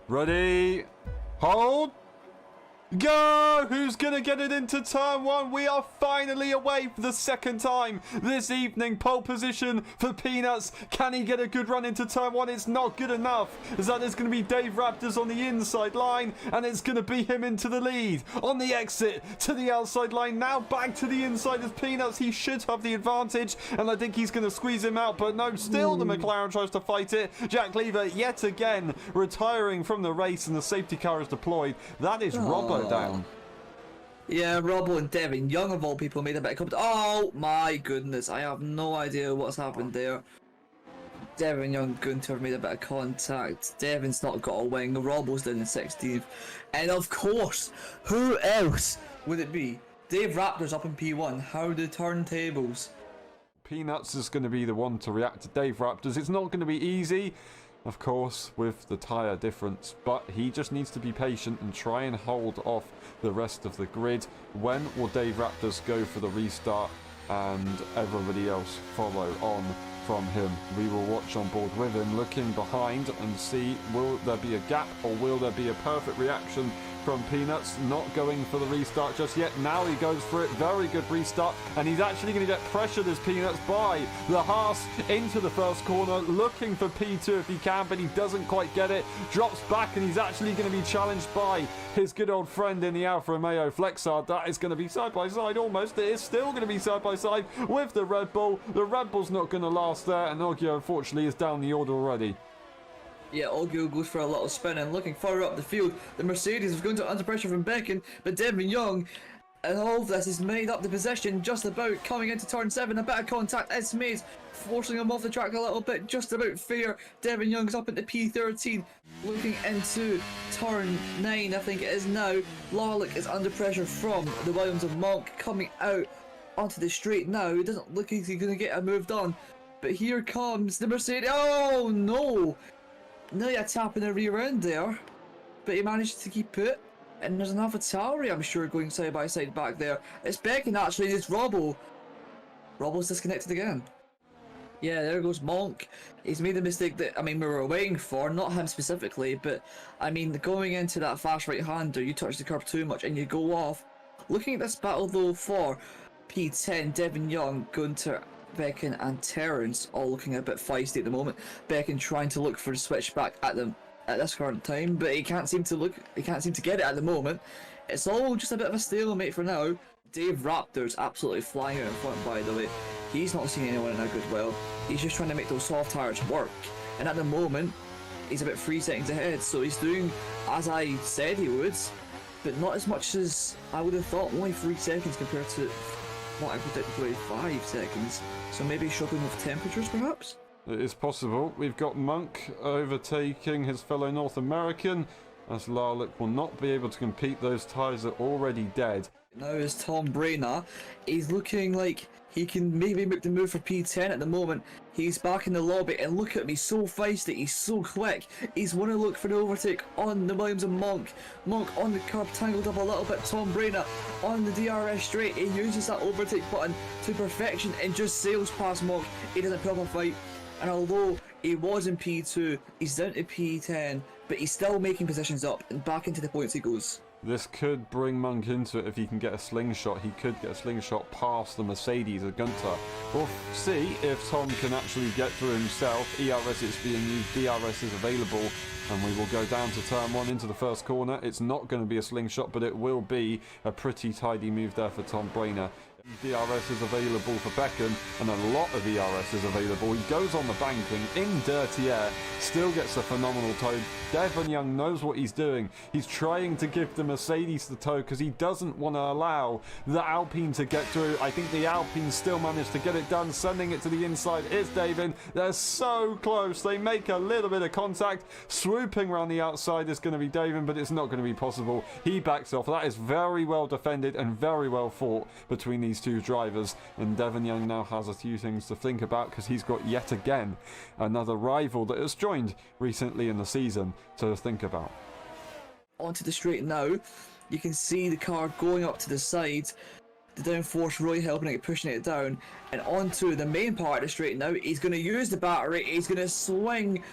Ready, hold, go! Who's gonna get it into turn one? We are finally away for the second time this evening. Pole position for Peanuts. Can he get a good run into turn one? It's not good enough, as that is going to be Dave Raptors on the inside line, and it's going to be him into the lead on the exit to the outside line. Now back to the inside as Peanuts. He should have the advantage, and I think he's going to squeeze him out, but no, still the McLaren tries to fight it. Jack Lever yet again retiring from the race, and the safety car is deployed. That is Robbo down. Yeah, Robbo and Devin Young of all people made a bit of contact. Oh my goodness, I have no idea what's happened there. Devin Young, Gunter made a bit of contact. Devin's not got a wing. Robbo's down in 16th. And of course, who else would it be? Dave Raptors up in P1. How the turntables. Peanuts is going to be the one to react to Dave Raptors. It's not going to be easy, of course, with the tyre difference, but he just needs to be patient and try and hold off the rest of the grid. When will Dave Raptors go for the restart and everybody else follow on from him? We will watch on board with him, looking behind and see, will there be a gap or will there be a perfect reaction from Peanuts? Not going for the restart just yet. Now he goes for it. Very good restart, and he's actually going to get pressured as Peanuts by the Haas into the first corner, looking for P2 if he can, but he doesn't quite get it. Drops back, and he's actually going to be challenged by his good old friend in the Alfa Romeo Flexard. That is going to be side by side almost. It is still going to be side by side with the Red Bull. The Red Bull's not going to last there, and Oggio unfortunately is down the order already. Yeah, Oggio goes for a little spin, and looking further up the field, the Mercedes is going to under pressure from Becken, but Devin Young, and all of this is made up the position just about coming into turn 7. A bit of contact is made, forcing him off the track a little bit, just about fair. Devin Young's up into P13, looking into turn 9, I think it is now. Larlick is under pressure from the Williams of Monk, coming out onto the straight now. It doesn't look like he's going to get a move done, but here comes the Mercedes. Oh no! Nearly a tap in the rear end there, but he managed to keep it. And there's an AlphaTauri, I'm sure, going side by side back there. It's Becken actually, it's Robbo. Robbo's disconnected again. Yeah, there goes Monk. He's made the mistake that, I mean, we were waiting for, not him specifically, but I mean, going into that fast right-hander, you touch the curb too much and you go off. Looking at this battle though for P10, Devin Young, Gunter, Becken and Terrence all looking a bit feisty at the moment. Becken trying to look for the switch back at this current time, but he can't seem to get it at the moment. It's all just a bit of a stalemate for now. Dave Raptors absolutely flying out in front, by the way. He's not seeing anyone in a good well. He's just trying to make those soft tires work, and at the moment he's about 3 seconds ahead, so he's doing as I said he would, but not as much as I would have thought. Only 3 seconds compared to what I predicted to be 5 seconds, so maybe struggling with temperatures perhaps? It is possible. We've got Monk overtaking his fellow North American, as Larlick will not be able to compete. Those tyres are already dead. Now is Tom Brayner. He's looking like he can maybe make the move for P10 at the moment. He's back in the lobby, and look at him, he's so feisty, he's so quick. He's want to look for the overtake on the Williams and Monk. Monk on the curb, tangled up a little bit. Tom Brayner on the DRS straight. He uses that overtake button to perfection and just sails past Monk. He doesn't put up a fight. And although he was in P2, he's down to P10, but he's still making positions up, and back into the points he goes. This could bring Monk into it if he can get a slingshot. He could get a slingshot past the Mercedes of Gunter. We'll see if Tom can actually get through himself. ERS is being used, DRS is available, and we will go down to turn 1 into the first corner. It's not going to be a slingshot, but it will be a pretty tidy move there for Tom Brayner. DRS is available for Becken, and a lot of ERS is available. He goes on the banking in dirty air, still gets a phenomenal tow. Devin Young knows what he's doing. He's trying to give the Mercedes the tow because he doesn't want to allow the Alpine to get through. I think the Alpine still managed to get it done, sending it to the inside. It's David. They're so close. They make a little bit of contact. Swooping around the outside is going to be David, but it's not going to be possible. He backs off. That is very well defended and very well fought between these two drivers, and Devin Young now has a few things to think about because he's got yet again another rival that has joined recently in the season to think about. Onto the straight now, you can see the car going up to the side, the downforce really helping it, pushing it down, and onto the main part of the straight now. He's going to use the battery, he's going to swing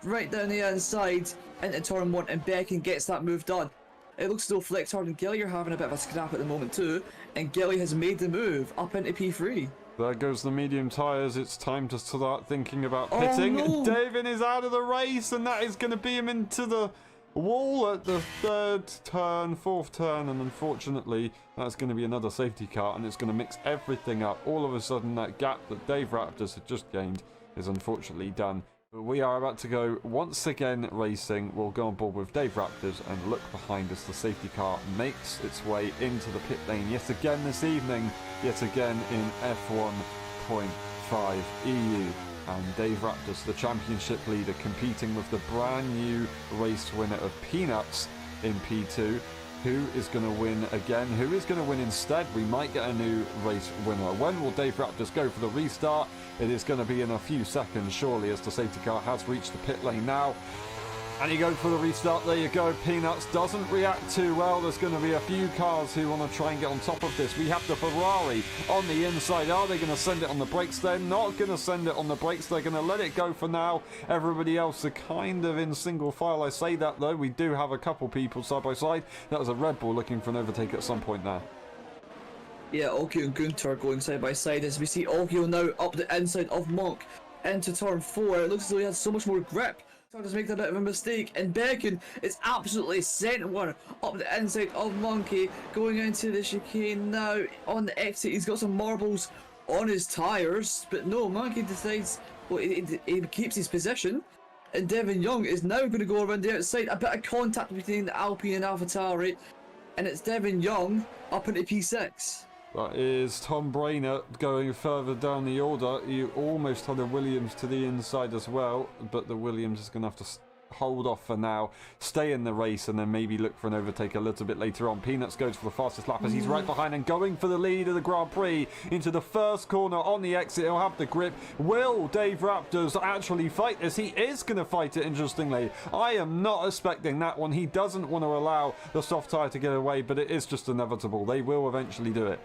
right down the inside into turn 1, and Becken gets that move done. It looks as though Flexhard and Gilly are having a bit of a scrap at the moment too, and Gilly has made the move up into P3. There goes the medium tyres. It's time to start thinking about pitting. Oh, no. Davin is out of the race, and that is going to be him into the wall at the 3rd turn, 4th turn, and unfortunately that's going to be another safety car, and it's going to mix everything up. All of a sudden that gap that Dave Raptors had just gained is unfortunately done. We are about to go once again racing. We'll go on board with Dave Raptors and look behind as the safety car makes its way into the pit lane yet again this evening, yet again in F1.5 EU. And Dave Raptors, the championship leader, competing with the brand new race winner of Peanuts in P2. Who is going to win again? Who is going to win instead? We might get a new race winner. When will Dave Raptors go for the restart? It is going to be in a few seconds, surely, as the safety car has reached the pit lane now. And you go for the restart. There you go. Peanuts doesn't react too well. There's going to be a few cars who want to try and get on top of this. We have the Ferrari on the inside. Are they going to send it on the brakes? They're not going to send it on the brakes. They're going to let it go for now. Everybody else are kind of in single file. I say that though. We do have a couple people side by side. That was a Red Bull looking for an overtake at some point there. Yeah, Ogio and Gunter are going side by side as we see Ogio now up the inside of Monk into turn 4. It looks as though he has so much more grip. Just makes a bit of a mistake, and Becken is absolutely sent one up the inside of Monkey, going into the chicane now on the exit. He's got some marbles on his tyres, but no, Monkey decides, well, he keeps his position, and Devin Young is now going to go around the outside. A bit of contact between the Alpine and AlphaTauri, and it's Devin Young up into P6. That is Tom Brainer going further down the order. You almost had a Williams to the inside as well, but the Williams is going to have to hold off for now, stay in the race, and then maybe look for an overtake a little bit later on. Peanuts goes for the fastest lap as he's right behind and going for the lead of the Grand Prix into the first corner on the exit. He'll have the grip. Will Dave Raptors actually fight this? He is going to fight it, interestingly. I am not expecting that one. He doesn't want to allow the soft tyre to get away, but it is just inevitable. They will eventually do it.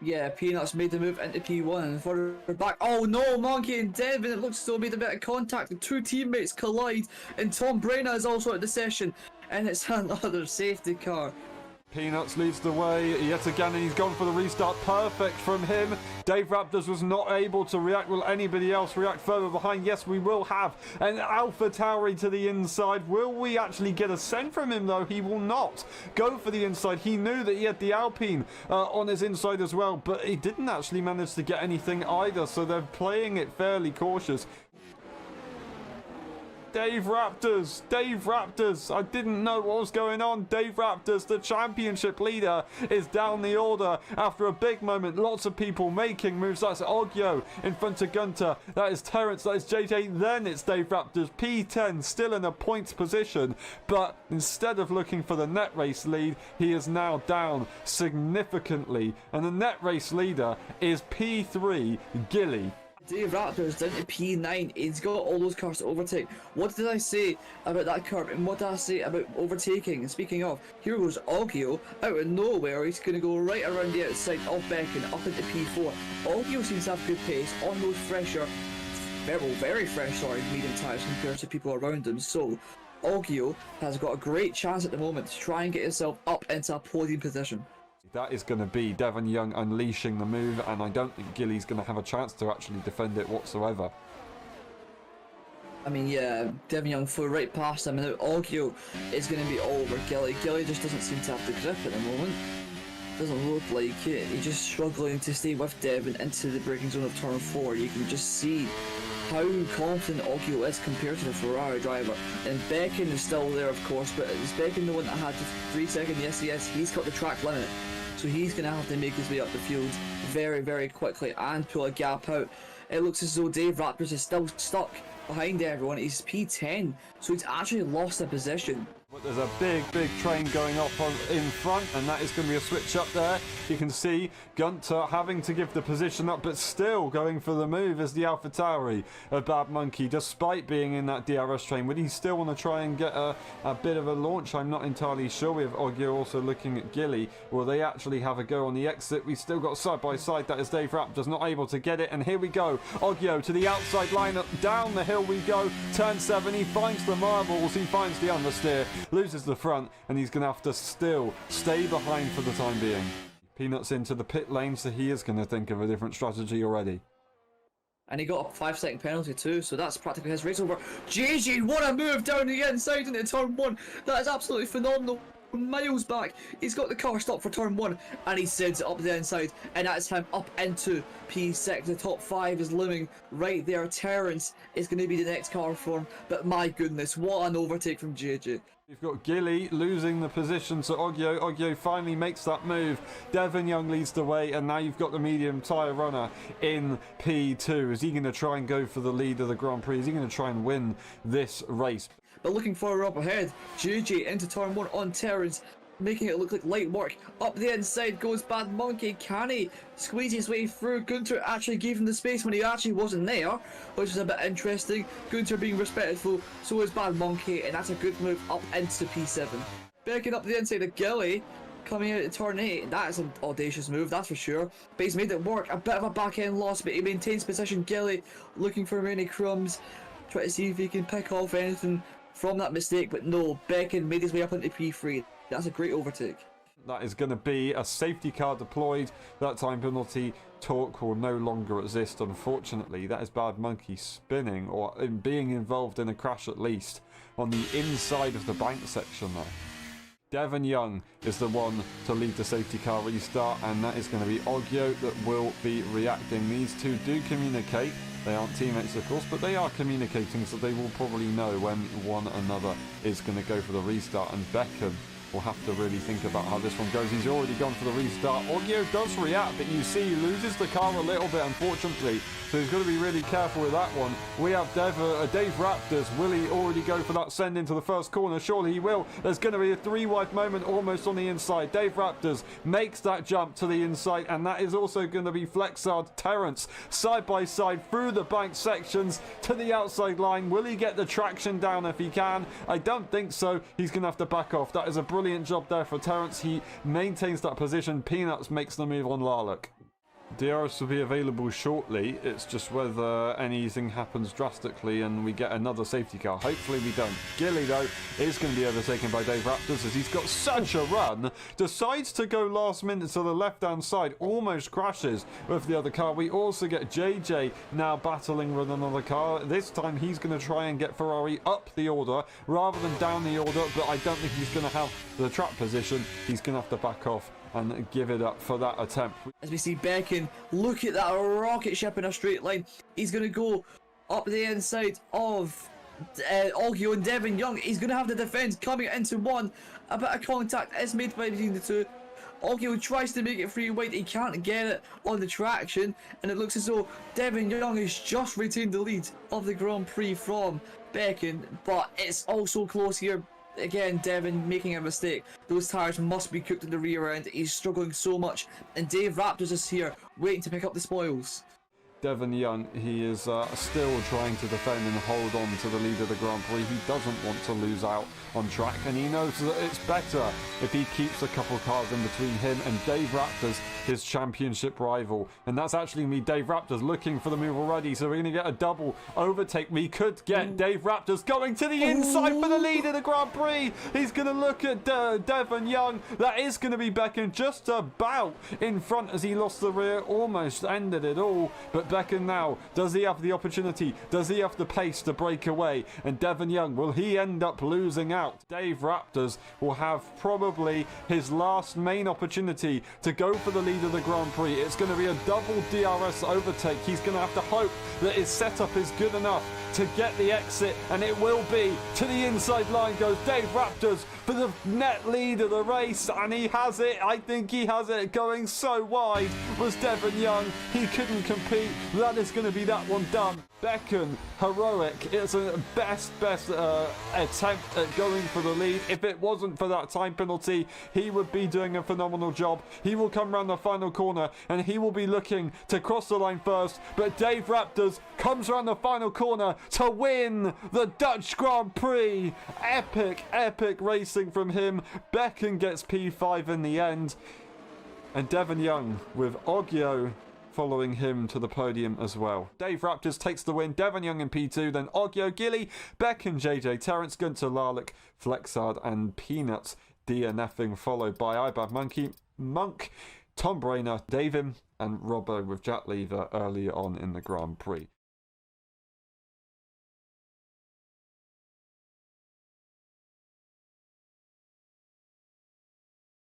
Yeah, Peanuts made the move into P1 and forward back. Oh no, Monkey and Devin, it looks as though made a bit of contact. The two teammates collide, and Tom Brainer is also out of the session, and it's another safety car. Peanuts leads the way yet again, and he's gone for the restart. Perfect from him. Dave Raptors was not able to react. Will anybody else react further behind? Yes, we will have an AlphaTauri to the inside. Will we actually get a send from him, though? He will not go for the inside. He knew that he had the Alpine on his inside as well, but he didn't actually manage to get anything either, so they're playing it fairly cautious. Dave Raptors, I didn't know what was going on. Dave Raptors, the championship leader, is down the order after a big moment. Lots of people making moves. That's Ogio in front of Gunter. That is Terrence, that is JJ. Then it's Dave Raptors, P10, still in a points position. But instead of looking for the net race lead, he is now down significantly. And the net race leader is P3, Gilly. Dave Raptors down to P9. He's got all those cars to overtake. What did I say about that curve, and what did I say about overtaking? And speaking of, here goes Ogio out of nowhere. He's going to go right around the outside of Becken up into P4. Ogio seems to have good pace on those fresher, very fresh, medium tyres compared to people around him. So Ogio has got a great chance at the moment to try and get himself up into a podium position. That is going to be Devin Young unleashing the move, and I don't think Gilly's going to have a chance to actually defend it whatsoever. I mean, yeah, Devin Young flew right past him, and now Ogio is going to be all over Gilly. Gilly just doesn't seem to have the grip at the moment. Doesn't look like it. He's just struggling to stay with Devin into the braking zone of turn 4. You can just see how confident Ogio is compared to the Ferrari driver. And Becken is still there, of course, but is Becken the one that had the 3-second? Yes, he's got the track limit. So he's going to have to make his way up the field very quickly and pull a gap out. It looks as though Dave Raptors is still stuck behind everyone. He's P10, so he's actually lost a position. But there's a big train going off in front, and that is going to be a switch up there. You can see Gunter having to give the position up, but still going for the move as the AlphaTauri of Bad Monkey, despite being in that DRS train. Would he still want to try and get a bit of a launch? I'm not entirely sure. We have Ogio also looking at Gilly. Will they actually have a go on the exit? We still got side by side. That is Dave Raptors not able to get it, and here we go. Ogio to the outside line, down the hill we go. Turn 7, he finds the marbles, he finds the understeer, loses the front, and he's going to have to still stay behind for the time being. Peanuts into the pit lane, so he is going to think of a different strategy already. And he got a 5-second penalty too, so that's practically his race over. JJ, what a move down the inside into turn 1. That is absolutely phenomenal. Miles back, he's got the car stopped for turn 1, and he sends it up the inside, and that's him up into P6. The top 5 is looming right there. Terrence is going to be the next car for him, but my goodness, what an overtake from JJ. We've got Gilly losing the position to Ogio. Ogio finally makes that move. Devon Young leads the way, and now you've got the medium tyre runner in P2. Is he going to try and go for the lead of the Grand Prix? Is he going to try and win this race? But looking further up ahead, JJ into turn 1 on Terrence, making it look like light work. Up the inside goes Bad Monkey. Can he squeeze his way through? Gunter actually gave him the space when he actually wasn't there, which is a bit interesting. Gunter being respectful, so is Bad Monkey, and that's a good move up into P7. Backing up the inside of Gilly, coming out at turn 8. That is an audacious move, that's for sure. But he's made it work. A bit of a back end loss, but he maintains position. Gilly looking for many crumbs, try to see if he can pick off anything from that mistake, but no, Becken made his way up into P3. That's a great overtake. That is going to be a safety car deployed. That time penalty talk will no longer exist, unfortunately. That is Bad Monkey spinning, or being involved in a crash at least, on the inside of the bank section there. Devon Young is the one to lead the safety car restart, and that is going to be Ogio that will be reacting. These two do communicate. They aren't teammates, of course, but they are communicating, so they will probably know when one another is going to go for the restart. And Becken will have to really think about how this one goes. He's already gone for the restart. Ogio does react, but you see he loses the car a little bit, unfortunately. So he's got to be really careful with that one. We have Dave Raptors. Will he already go for that send into the first corner? Surely he will. There's going to be a 3-wide moment almost on the inside. Dave Raptors makes that jump to the inside, and that is also going to be Flexard Terrence side by side through the bank sections to the outside line. Will he get the traction down if he can? I don't think so. He's going to have to back off. That is a brilliant job there for Terrence. He maintains that position. Peanuts makes the move on Larlock. DRS will be available shortly. It's just whether anything happens drastically and we get another safety car. Hopefully we don't. Gilly, though, is going to be overtaken by Dave Raptors as he's got such a run. Decides to go last minute to the left-hand side. Almost crashes with the other car. We also get JJ now battling with another car. This time he's going to try and get Ferrari up the order rather than down the order, but I don't think he's going to have the track position. He's going to have to back off and give it up for that attempt. As we see Becken, look at that rocket ship in a straight line. He's going to go up the inside of Ogio and Devon Young. He's going to have the defence coming into one. A bit of contact is made between the two. Ogio tries to make it free wide. He can't get it on the traction, and it looks as though Devon Young has just retained the lead of the Grand Prix from Becken, but it's also close here. Again, Devon making a mistake. Those tyres must be cooked in the rear end. He's struggling so much, and Dave Raptors is here waiting to pick up the spoils. Devon Young, he is still trying to defend and hold on to the lead of the Grand Prix. He doesn't want to lose out on track, and he knows that it's better if he keeps a couple cars in between him and Dave Raptors, his championship rival. And that's actually me, Dave Raptors, looking for the move already, so we're going to get a double overtake. We could get Dave Raptors going to the inside for the lead of the Grand Prix. He's going to look at Devon Young. That is going to be Becken just about in front as he lost the rear, almost ended it all. But Becken now, does he have the opportunity? Does he have the pace to break away? And Devon Young, will he end up losing out? Dave Raptors will have probably his last main opportunity to go for the lead lead of the Grand Prix. It's going to be a double DRS overtake. He's going to have to hope that his setup is good enough to get the exit, and it will be. To the inside line goes Dave Raptors for the net lead of the race, and he has it. I think he has it. Going so wide was Devon Young. He couldn't compete. That is going to be that one done. Becken, heroic. It's a best attempt at going for the lead. If it wasn't for that time penalty, he would be doing a phenomenal job. He will come around the final corner and he will be looking to cross the line first, but Dave Raptors comes around the final corner to win the Dutch Grand Prix. Epic racing from him. Becken gets P5 in the end, and Devon Young with Oggio following him to the podium as well. Dave Raptors takes the win, Devon Young in P2, then Oggio, Gilly, Becken, JJ, Terence, Gunter, Larlick, Flexard and Peanuts DNFing, followed by iBad Monkey, Monk, Tom Brainer, Davin and Robbo with Jack Lever earlier on in the Grand Prix.